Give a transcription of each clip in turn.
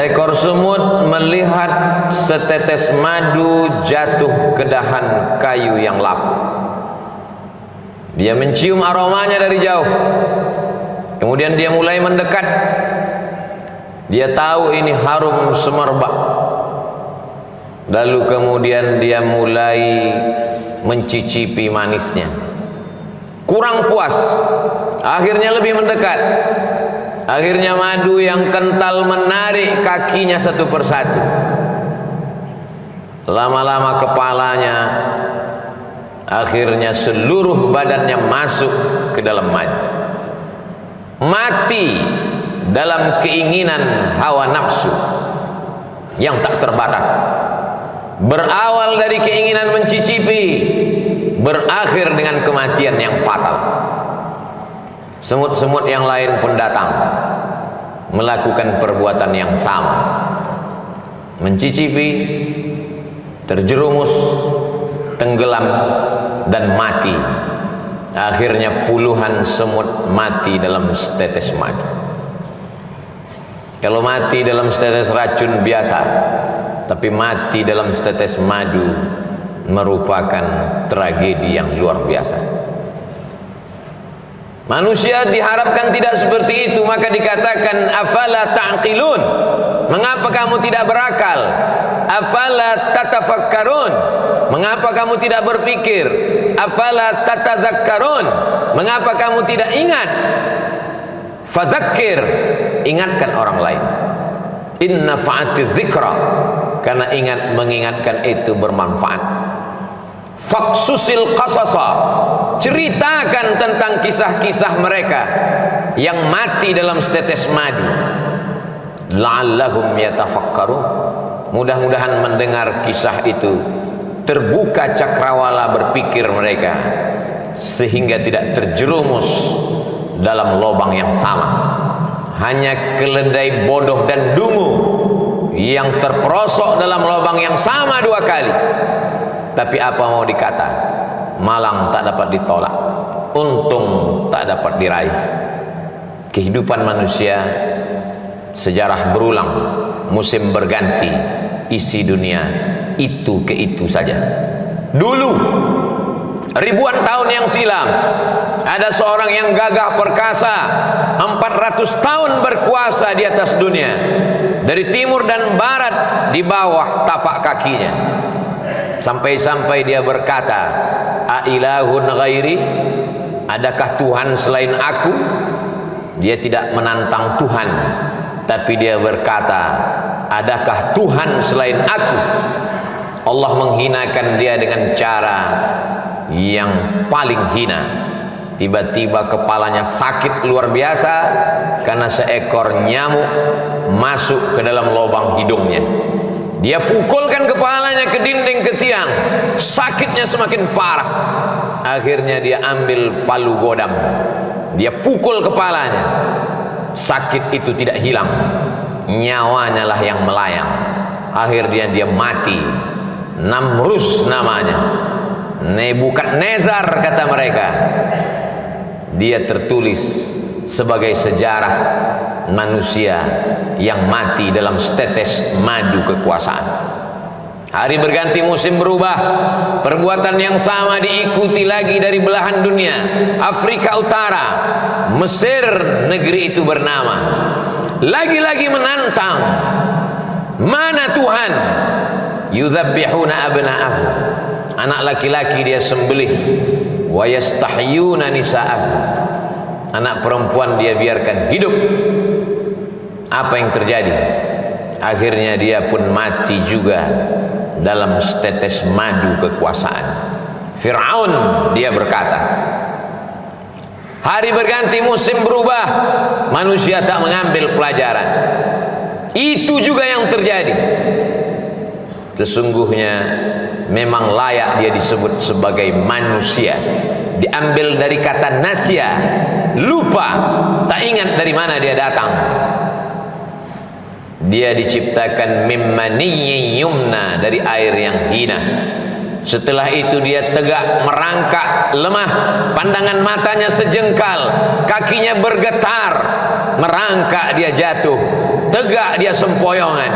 Seekor semut melihat setetes madu jatuh ke dahan kayu yang lapuk. Dia mencium aromanya dari jauh. Kemudian dia mulai mendekat. Dia tahu ini harum semerbak. Lalu kemudian dia mulai mencicipi manisnya. Kurang puas, akhirnya lebih mendekat. Akhirnya madu yang kental menarik kakinya satu persatu. Lama-lama kepalanya, akhirnya seluruh badannya masuk ke dalam madu. Mati dalam keinginan hawa nafsu yang tak terbatas. Berawal dari keinginan mencicipi, berakhir dengan kematian yang fatal. Semut-semut yang lain pun datang melakukan perbuatan yang sama, mencicipi, terjerumus, tenggelam, dan mati. Akhirnya puluhan semut mati dalam setetes madu. Kalau mati dalam setetes racun biasa, tapi mati dalam setetes madu merupakan tragedi yang luar biasa. Manusia diharapkan tidak seperti itu, maka dikatakan afala ta'qilun. Mengapa kamu tidak berakal? Afala tatafakkarun. Mengapa kamu tidak berpikir? Afala tatadzakkarun. Mengapa kamu tidak ingat? Fadzakir, ingatkan orang lain. Inna fa'ati dzikra, karena mengingatkan itu bermanfaat. Faksusil qasasa, ceritakan tentang kisah-kisah mereka yang mati dalam setetes madu. La'allahum yatafakkarun, mudah-mudahan mendengar kisah itu terbuka cakrawala berpikir mereka, sehingga tidak terjerumus dalam lubang yang sama. Hanya keledai bodoh dan dungu yang terperosok dalam lubang yang sama dua kali. Tapi apa mau dikata, malang tak dapat ditolak, untung tak dapat diraih. Kehidupan manusia, sejarah berulang, musim berganti, isi dunia itu ke itu saja. Dulu, ribuan tahun yang silam, ada seorang yang gagah perkasa, 400 tahun berkuasa di atas dunia, dari timur dan barat di bawah tapak kakinya. Sampai-sampai dia berkata, ailahun ghairi, adakah Tuhan selain aku? Dia tidak menantang Tuhan, tapi dia berkata, adakah Tuhan selain aku? Allah menghinakan dia dengan cara yang paling hina. Tiba-tiba kepalanya sakit luar biasa karena seekor nyamuk masuk ke dalam lubang hidungnya. Dia pukulkan kepalanya ke dinding, ke tiang, sakitnya semakin parah. Akhirnya dia ambil palu godam, dia pukul kepalanya. Sakit itu tidak hilang, nyawanya lah yang melayang. Akhirnya dia mati. Namrus namanya, Nebukadnezar kata mereka. Dia tertulis sebagai sejarah manusia yang mati dalam setetes madu kekuasaan. Hari berganti, musim berubah, perbuatan yang sama diikuti lagi dari belahan dunia. Afrika Utara, Mesir, negeri itu bernama, lagi-lagi menantang, mana Tuhan? Yudzabbihuna abna'ahum, anak laki-laki dia sembelih, wa yastahyuna nisa'ahum, anak perempuan dia biarkan hidup. Apa yang terjadi? Akhirnya dia pun mati juga dalam setetes madu kekuasaan. Fir'aun, dia berkata, hari berganti, musim berubah, manusia tak mengambil pelajaran. Itu juga yang terjadi. Sesungguhnya memang layak dia disebut sebagai manusia. Diambil dari kata nasya, lupa, tak ingat dari mana dia datang. Dia diciptakan mimmaniyyin yumna, dari air yang hina. Setelah itu dia tegak merangkak, lemah, pandangan matanya sejengkal, kakinya bergetar, merangkak dia jatuh, tegak dia sempoyongan.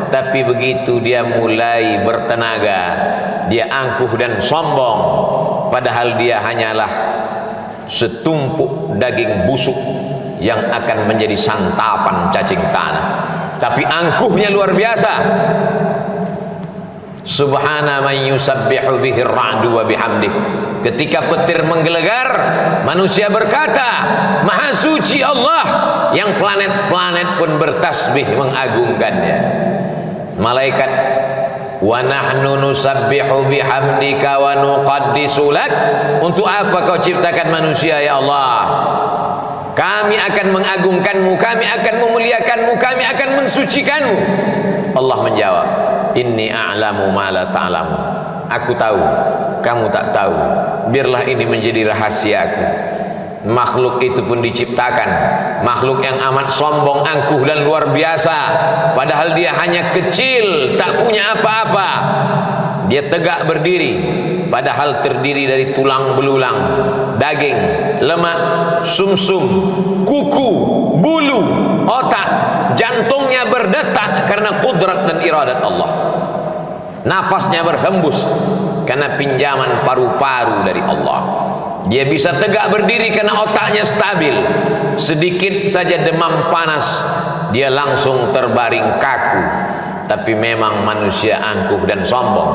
Tapi begitu dia mulai bertenaga, dia angkuh dan sombong, padahal dia hanyalah setumpuk daging busuk yang akan menjadi santapan cacing tanah. Tapi angkuhnya luar biasa. Subhana man yusabbihu bihi ar-ra'du wa bihamdih. Ketika petir menggelegar, manusia berkata, Maha suci Allah, yang planet-planet pun bertasbih mengagungkannya. Malaikat, wa nahnu nusabbihu bihamdika wa nuqaddisu lak. Untuk apa kau ciptakan manusia ya Allah? Kami akan mengagungkanmu, kami akan memuliakanmu, kami akan mensucikanmu. Allah menjawab, Inni a'lamu ma la ta'lamu. Aku tahu, kamu tak tahu. Biarlah ini menjadi rahasiaku. Makhluk itu pun diciptakan, makhluk yang amat sombong, angkuh dan luar biasa, padahal dia hanya kecil, tak punya apa-apa. Dia tegak berdiri, padahal terdiri dari tulang belulang, daging, lemak, sumsum, kuku, bulu, otak. Jantungnya berdetak karena kudrat dan iradat Allah. Nafasnya berhembus karena pinjaman paru-paru dari Allah. Dia bisa tegak berdiri karena otaknya stabil. Sedikit saja demam panas, dia langsung terbaring kaku. Tapi memang manusia angkuh dan sombong.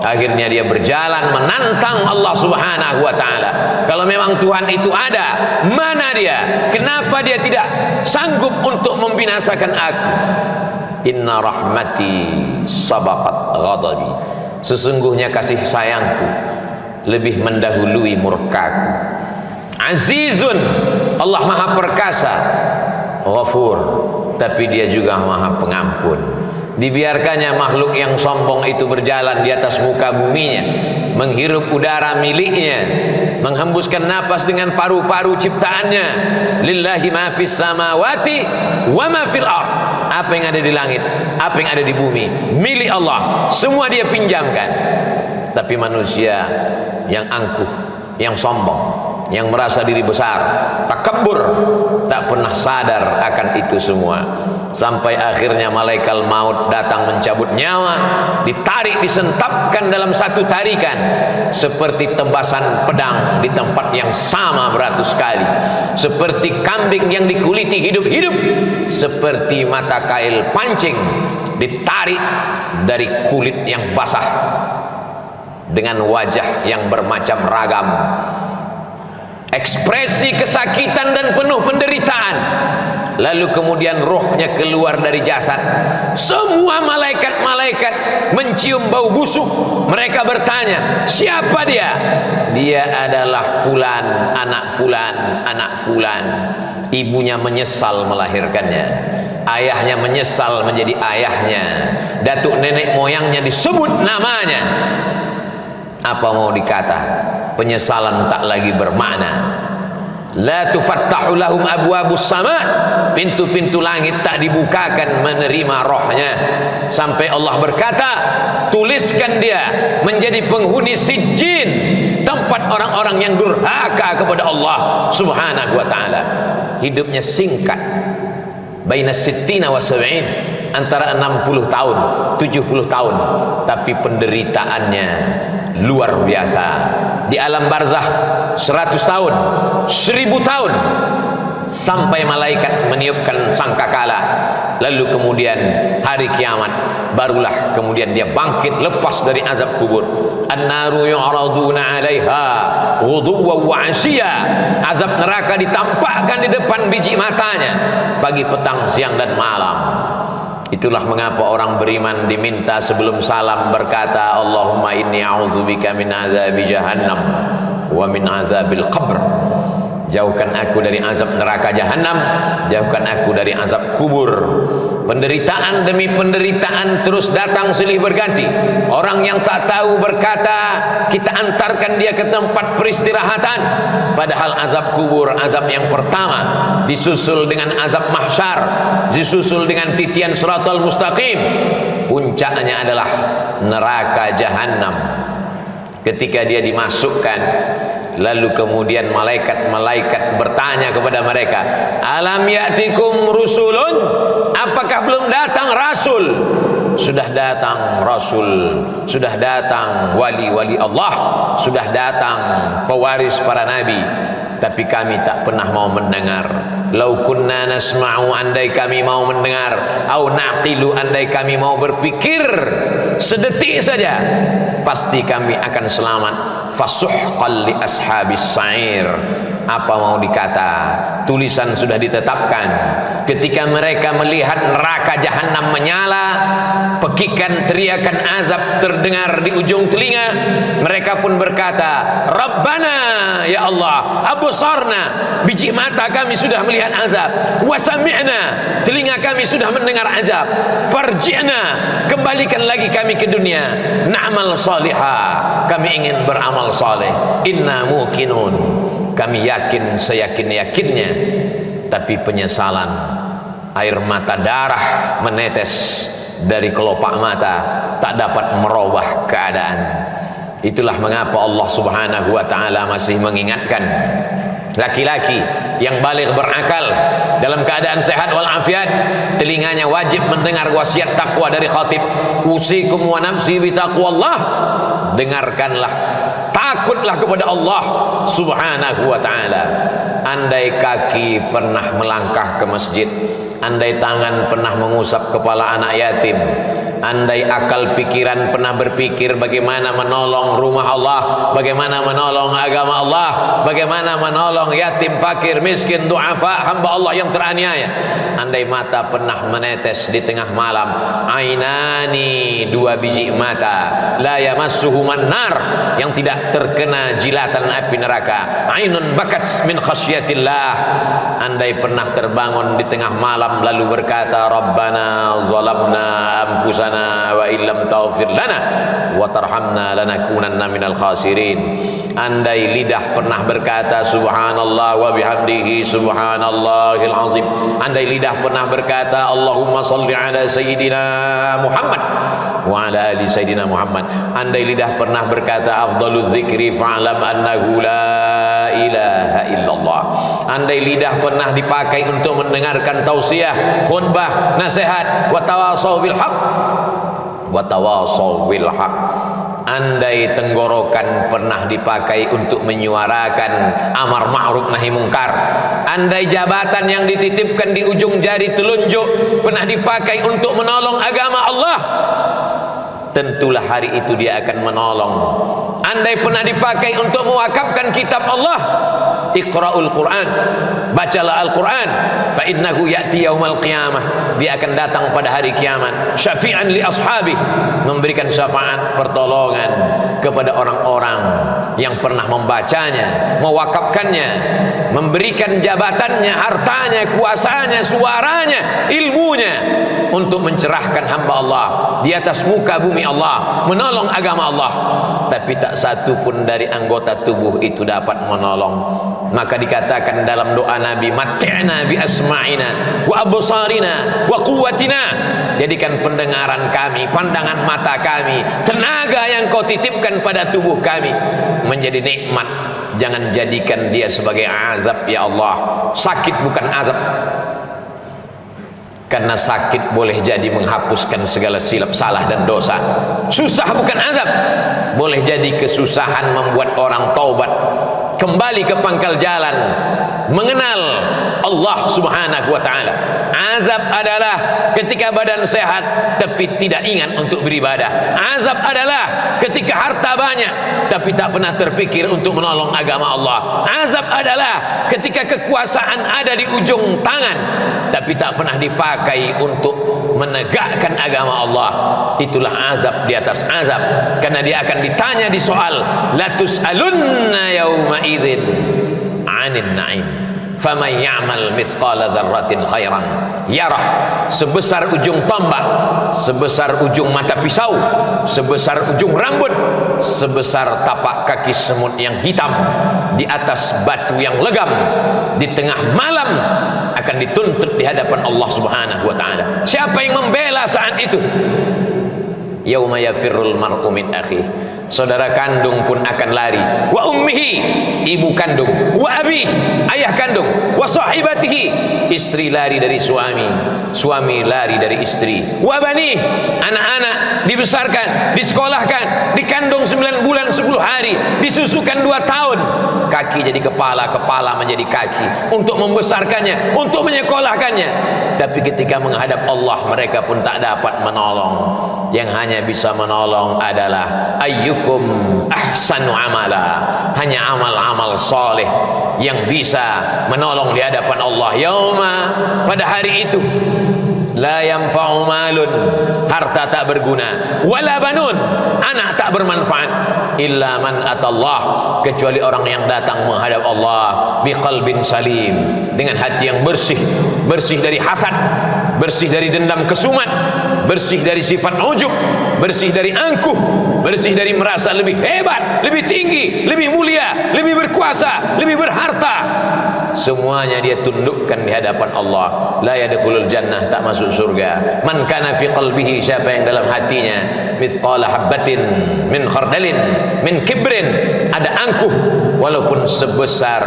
Akhirnya dia berjalan menantang Allah Subhanahu wa ta'ala. Kalau memang Tuhan itu ada, mana dia? Kenapa dia tidak sanggup untuk membinasakan aku? Inna rahmati sabaqat ghadabi. Sesungguhnya kasih sayangku lebih mendahului murkaku. Azizun, Allah maha perkasa. Ghafur, tapi dia juga maha pengampun. Dibiarkannya makhluk yang sombong itu berjalan di atas muka buminya, menghirup udara miliknya, menghembuskan napas dengan paru-paru ciptaannya. Lillahi ma fis samawati wa ma fil ard. Apa yang ada di langit, apa yang ada di bumi, milik Allah, semua dia pinjamkan. Tapi manusia yang angkuh, yang sombong, yang merasa diri besar, takabur, tak pernah sadar akan itu semua. Sampai akhirnya malaikat maut datang mencabut nyawa, ditarik, disentapkan dalam satu tarikan, seperti tebasan pedang di tempat yang sama beratus kali, seperti kambing yang dikuliti hidup-hidup, seperti mata kail pancing ditarik dari kulit yang basah, dengan wajah yang bermacam ragam, ekspresi kesakitan dan penuh penderitaan. Lalu kemudian rohnya keluar dari jasad. Semua malaikat-malaikat mencium bau busuk. Mereka bertanya, siapa dia? Dia adalah fulan, anak fulan, anak fulan. Ibunya menyesal melahirkannya, ayahnya menyesal menjadi ayahnya, datuk nenek moyangnya disebut namanya. Apa mau dikata? Penyesalan tak lagi bermakna. La tufattahu lahum abwabus sama, pintu-pintu langit tak dibukakan menerima rohnya, sampai Allah berkata, tuliskan dia menjadi penghuni sijjin, tempat orang-orang yang durhaka kepada Allah Subhanahu wa ta'ala. Hidupnya singkat, baina sittina wa sab'in, antara 60 tahun 70 tahun, tapi penderitaannya luar biasa. Di alam barzakh 100 tahun, 1000 tahun, sampai malaikat meniupkan sangkakala. Lalu kemudian hari kiamat, barulah kemudian dia bangkit lepas dari azab kubur. An-naru yu'raduna 'alaiha ghuduwwan wa 'ashiyya. Azab neraka ditampakkan di depan biji matanya pagi, petang, siang dan malam. Itulah mengapa orang beriman diminta sebelum salam berkata, Allahumma inni a'udzubika min azabi jahannam wa min azabil qabr. Jauhkan aku dari azab neraka jahanam, jauhkan aku dari azab kubur. Penderitaan demi penderitaan terus datang silih berganti. Orang yang tak tahu berkata, kita antarkan dia ke tempat peristirahatan, padahal azab kubur, azab yang pertama, disusul dengan azab mahsyar, disusul dengan titian siratal mustaqim, puncaknya adalah neraka jahanam. ketika dia dimasukkan, lalu kemudian malaikat-malaikat bertanya kepada mereka, alam ya'tikum rusulun, apakah belum datang rasul? Sudah datang rasul, sudah datang wali-wali Allah, sudah datang pewaris para nabi, tapi kami tak pernah mau mendengar. Lau kunna nasma'u, andai kami mau mendengar, au naqilu, andai kami mau berpikir sedetik saja, pasti kami akan selamat. Fasuhqan li ashabis sa'ir. Apa mau dikata, tulisan sudah ditetapkan. Ketika mereka melihat neraka jahanam menyala, pekikan teriakan azab terdengar di ujung telinga, mereka pun berkata, Rabbana, ya Allah, absarna, biji mata kami sudah melihat azab, wasami'na, telinga kami sudah mendengar azab, farji'na, kembalikan lagi kami ke dunia, na'mal salihah, kami ingin beramal saleh, inna muqinun, kami yakin seyakin-yakinnya. Tapi penyesalan, air mata darah menetes dari kelopak mata, tak dapat merubah keadaan. Itulah mengapa Allah Subhanahu wa ta'ala masih mengingatkan laki-laki yang baligh berakal dalam keadaan sehat walafiat, telinganya wajib mendengar wasiat takwa dari khatib, usikum wa nafsi bi taqwallah, dengarkanlah, takutlah kepada Allah Subhanahu wa ta'ala. Andai kaki pernah melangkah ke masjid, andai tangan pernah mengusap kepala anak yatim, andai akal pikiran pernah berpikir bagaimana menolong rumah Allah, bagaimana menolong agama Allah, bagaimana menolong yatim, fakir, miskin, du'afa, hamba Allah yang teraniaya, andai mata pernah menetes di tengah malam, ainani, dua biji mata, la yamassuhuman nar, yang tidak terkena jilatan api neraka, ainun bakat min khasyatillah, andai pernah terbangun di tengah malam lalu berkata, Rabbana zalamna anfusana wa illam taghfir lana wa tarhamna lanakunanna minal khasirin, andai lidah pernah berkata subhanallah wa bihamdihi subhanallahil azim, andai lidah pernah berkata Allahumma salli ala sayyidina Muhammad wa ala ali sayyidina Muhammad, andai lidah pernah berkata afdaluz zikri fa'lam annahu la ilaha illallah, andai lidah pernah dipakai untuk mendengarkan tausiah, khutbah, nasihat, wa tawasaw bil haq, wa tawasaw bil haq, andai tenggorokan pernah dipakai untuk menyuarakan amar ma'ruf nahi mungkar, andai jabatan yang dititipkan di ujung jari telunjuk pernah dipakai untuk menolong agama Allah, tentulah hari itu dia akan menolong. Andai pernah dipakai untuk mewakafkan kitab Allah, Iqra'ul Quran, bacalah Al-Quran, fa innahu ya'ti yaumal qiyamah, dia akan datang pada hari kiamat, syafi'an li ashabi, memberikan syafaat pertolongan kepada orang-orang yang pernah membacanya, mewakafkannya, memberikan jabatannya, hartanya, kuasanya, suaranya, ilmunya untuk mencerahkan hamba Allah di atas muka bumi Allah, menolong agama Allah. Tapi tak satu pun dari anggota tubuh itu dapat menolong. Maka dikatakan dalam doa Nabi, mat'na bi asma'ina wa absarina wa quwwatina, jadikan pendengaran kami, pandangan mata kami, tenaga yang kau titipkan pada tubuh kami menjadi nikmat. Jangan jadikan dia sebagai azab ya Allah. Sakit bukan azab, karena sakit boleh jadi menghapuskan segala silap salah dan dosa. Susah bukan azab, boleh jadi kesusahan membuat orang taubat, kembali ke pangkal jalan, mengenal Allah Subhanahu wa ta'ala. Azab adalah ketika badan sehat tapi tidak ingat untuk beribadah. Azab adalah ketika harta banyak tapi tak pernah terpikir untuk menolong agama Allah. Azab adalah ketika kekuasaan ada di ujung tangan tapi tak pernah dipakai untuk menegakkan agama Allah. Itulah azab di atas azab, karena dia akan ditanya di soal, la tus'alunna yauma idzin 'anil na'im faman ya'mal mithqala dzarratin khairan yarah. Sebesar ujung tombak, sebesar ujung mata pisau, sebesar ujung rambut, sebesar tapak kaki semut yang hitam di atas batu yang legam di tengah malam akan dituntut di hadapan Allah Subhanahu wa ta'ala. Siapa yang membela saat itu? Yauma yafirrul mar'u min akhihi saudara kandung pun akan lari. Wa ummihi, ibu kandung. Wa abih, ayah kandung. Wa sahibatihi, istri lari dari suami, suami lari dari istri. Wa bani, anak-anak dibesarkan, disekolahkan, dikandung 9 bulan 10 hari, disusukan 2 tahun, kaki jadi kepala, kepala menjadi kaki, untuk membesarkannya, untuk menyekolahkannya. Tapi ketika menghadap Allah, mereka pun tak dapat menolong. Yang hanya bisa menolong adalah ayyukum ahsanu amala, hanya amal-amal soleh yang bisa menolong di hadapan Allah. Yauma, pada hari itu, la yanfa'u malun, harta tak berguna, wala banun, anak tak bermanfaat, illa man atallah, kecuali orang yang datang menghadap Allah biqalbin salim, dengan hati yang bersih, bersih dari hasad, bersih dari dendam kesumat, bersih dari sifat ujub, bersih dari angkuh, bersih dari merasa lebih hebat, lebih tinggi, lebih mulia, lebih berkuasa, lebih berharta. Semuanya dia tundukkan di hadapan Allah. La yadkhulul jannah, tak masuk surga. Man kana fi qalbihi, siapa yang dalam hatinya mithqala habbatin min khardalin min kibrin, ada angkuh walaupun sebesar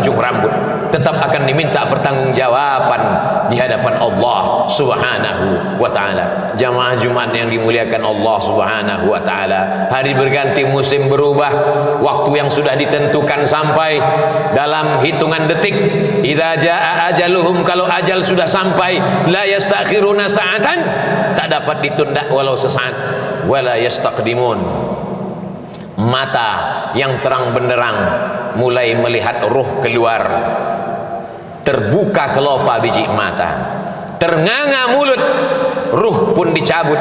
ujung rambut, tetap akan diminta pertanggungjawaban di hadapan Allah Subhanahu wa ta'ala. Jamaah Jumat yang dimuliakan Allah Subhanahu wa ta'ala, hari berganti, musim berubah, waktu yang sudah ditentukan sampai dalam hitungan detik. Idza jaa ajaluhum, kalau ajal sudah sampai, la yastakhiruna sa'atan, tak dapat ditunda walau sesaat, wala yastaqdimun. Mata yang terang benderang mulai melihat ruh keluar, terbuka kelopak biji mata, ternganga mulut, ruh pun dicabut.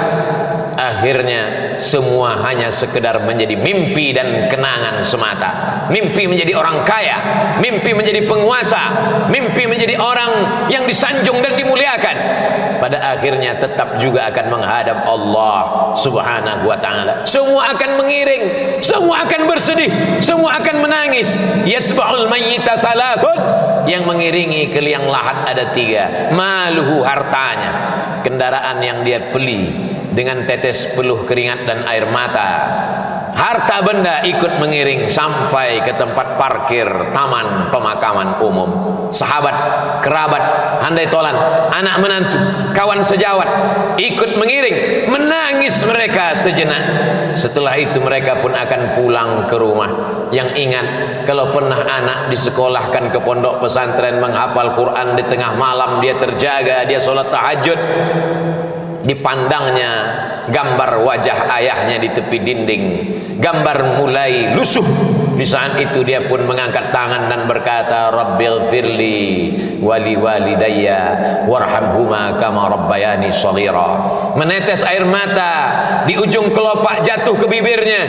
Akhirnya semua hanya sekedar menjadi mimpi dan kenangan semata. Mimpi menjadi orang kaya, mimpi menjadi penguasa, mimpi menjadi orang yang disanjung dan dimuliakan. Pada akhirnya tetap juga akan menghadap Allah Subhanahu wa ta'ala. Semua akan mengiring, semua akan bersedih, semua akan menangis. Yatsba'ul mayyita salasun, yang mengiringi ke liang lahat ada 3. Maluhu, hartanya, kendaraan yang dia beli dengan tetes peluh keringat dan air mata. Harta benda ikut mengiring sampai ke tempat parkir taman pemakaman umum. Sahabat, kerabat, handai tolan, anak menantu, kawan sejawat ikut mengiring, menangis mereka sejenak. Setelah itu mereka pun akan pulang ke rumah. Yang ingat, kalau pernah anak disekolahkan ke pondok pesantren, menghafal Quran di tengah malam, dia terjaga, dia sholat tahajud, dipandangnya gambar wajah ayahnya di tepi dinding, gambar mulai lusuh. Di saat itu dia pun mengangkat tangan dan berkata, Rabbil firli wali walidayya warhamhuma kama rabbayani shaghira. Menetes air mata, di ujung kelopak jatuh ke bibirnya.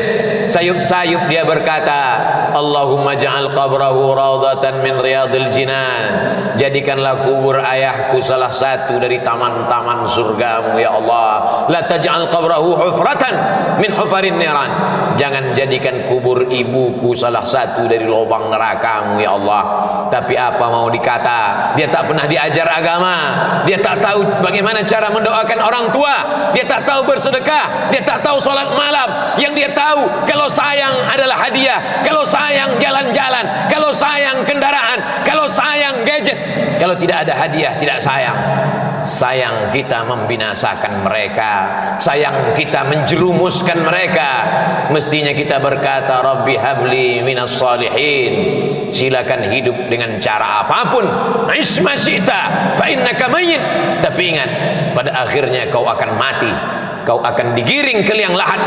Sayup-sayup dia berkata, Allahumma ja'al qabrahu raudhatan min riyadil jinan, jadikanlah kubur ayahku salah satu dari taman-taman surgamu ya Allah. La taj'al qabrahu hufratan min hufarin niran, jangan jadikan kubur ibuku salah satu dari lubang nerakamu ya Allah. Tapi apa mau dikata, dia tak pernah diajar agama, dia tak tahu bagaimana cara mendoakan orang tua, dia tak tahu bersedekah, dia tak tahu sholat malam. Yang dia tahu, kalau sayang adalah hadiah, kalau sayang jalan-jalan, kalau sayang kendaraan, kalau sayang gadget. Kalau tidak ada hadiah, tidak sayang. Sayang kita membinasakan mereka, sayang kita menjerumuskan mereka. Mestinya kita berkata, Rabbi habli minas salihin, silakan hidup dengan cara apapun, isma syi'ta fa innaka mayyit. Tapi ingat, pada akhirnya kau akan mati, kau akan digiring ke liang lahat,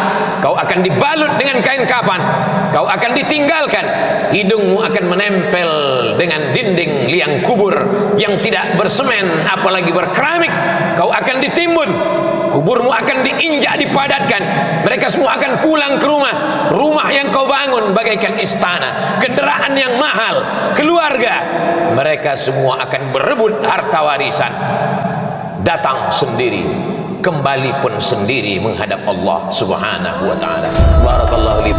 kau akan dibalut dengan kain kafan, kau akan ditinggalkan, hidungmu akan menempel dengan dinding liang kubur yang tidak bersemen apalagi berkeramik. Kau akan ditimbun, kuburmu akan diinjak, dipadatkan. Mereka semua akan pulang ke rumah, rumah yang kau bangun bagaikan istana, kendaraan yang mahal, keluarga. Mereka semua akan berebut harta warisan. Datang sendiri, kembali pun sendiri menghadap Allah Subhanahu wa ta'ala. Barakallahu li